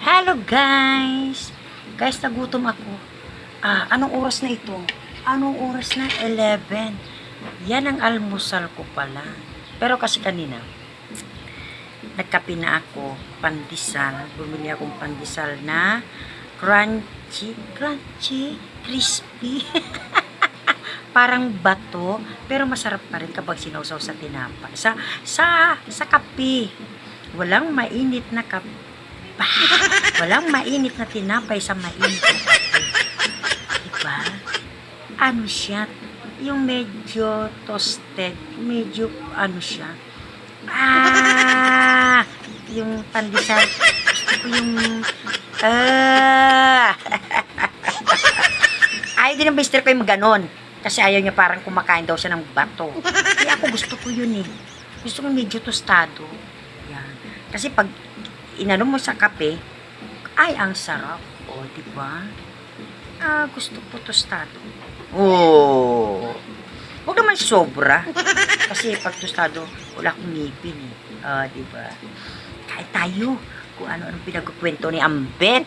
Hello guys! Guys, nagutom ako. Anong oras na ito? Anong oras na? 11. Yan ang almusal ko pala. Pero kasi kanina, nagkape na ako, pandesal. Bumili akong pandesal na crunchy, crispy. Parang bato, pero masarap pa rin kapag sinawsaw sa tinapa. Sa kape. Walang mainit na kape. Walang mainit na tinapay sa mainit na kape. Diba? Ano siya? Yung medyo toasted, medyo ano siya. Yung pandesal. Gusto ko yung ayaw din ng mister ko yung ganon. Kasi ayaw niya parang kumakain daw siya ng bato. Kaya ako gusto ko yun eh. Gusto ko medyo tostado. Yan. Kasi pag inano mo sa kape, ay ang sarap. O, diba? Gusto ko tostado. Oh. Huwag naman sobra. Kasi pag tostado, wala akong ngipin eh. Diba? Kain tayo. Kung ano-anong pinagkukwento ni Ambet.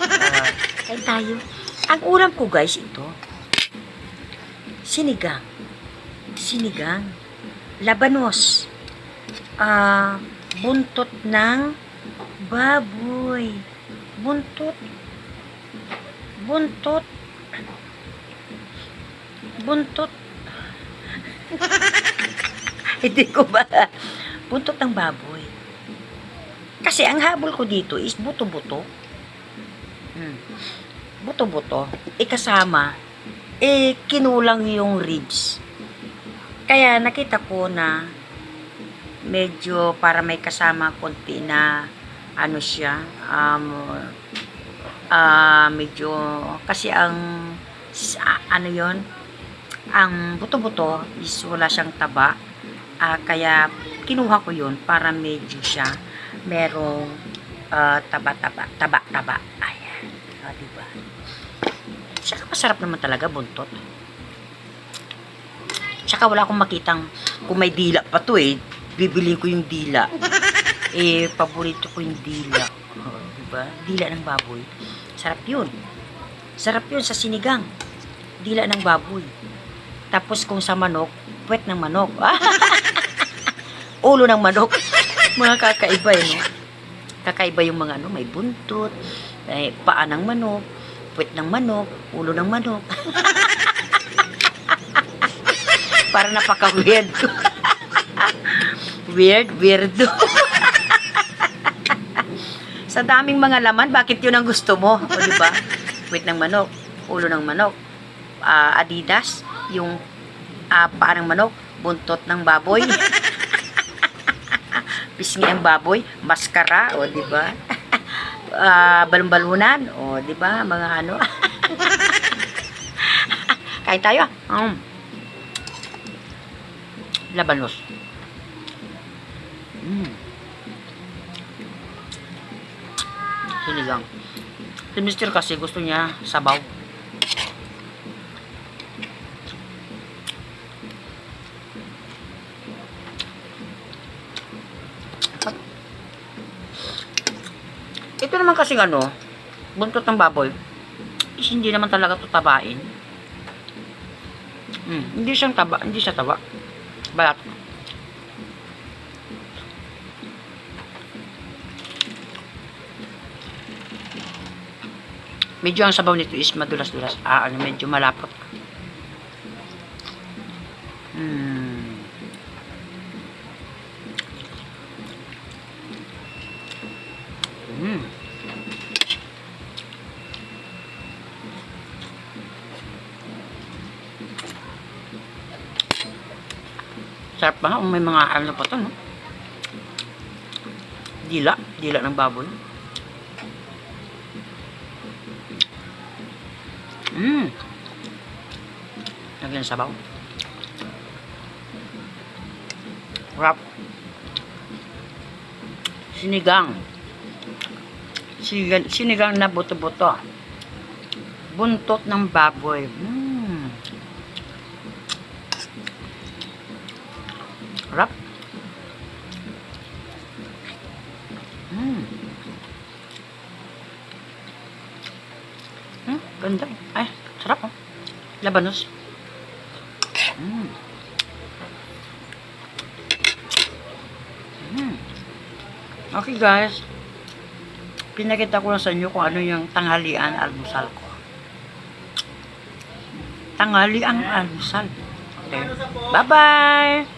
Kain tayo. Ang ulam ko guys, ito. Sinigang. Labanos. Buntot ng baboy. Buntot. Hindi ko ba? Buntot ng baboy. Kasi ang habol ko dito is buto-buto. Buto-buto. Kasama kinulang yung ribs. Kaya nakita ko na medyo para may kasama konti na ano siya, medyo kasi ang ano yon, ang buto-buto is wala siyang taba. Kaya kinuha ko yun para medyo siya merong taba. Ayan. Diba? Saka masarap naman talaga buntot. Saka wala akong makitang kung may dila pa to eh. Bibili ko yung dila. Paborito ko yung dila. Diba? Dila ng baboy. Sarap yun. Sarap yun sa sinigang. Dila ng baboy. Tapos kung sa manok, puwet ng manok. Ulo ng manok. Mga kakaiba eh. No? Kakaiba yung mga ano, may buntot, may paa ng manok, puwet ng manok, ulo ng manok. Para napaka-weird ko. Weirdo. Sa daming mga laman, bakit yun ang gusto mo? O diba? Puwet ng manok, ulo ng manok, Adidas, yung paa ng manok, buntot ng baboy. Pisngi ang baboy, maskara, o diba? Balon-balunan, o diba? Mga ano. Kain tayo. Labanos. Sinigang. Si Mr. kasi gusto niya sabaw. Ito naman kasing ano, buntot ng baboy, is hindi naman talaga ito tabain. Hindi siya taba. Balat. Medyo ang sabaw nito is madulas-dulas. Medyo malapot. Sarap pa nga. May mga ano pa ito, no? Dila ng baboy. Lagyan ng sabaw. Wrap. Sinigang na buto-buto. Buntot ng baboy. Wrap. Ganda. Ay, sarap oh. Labanos. Mm. Mm. Okay guys. Pinakita ko na sa inyo kung ano yung tanghalian almusal ko. Tanghalian almusal. Okay. Bye-bye!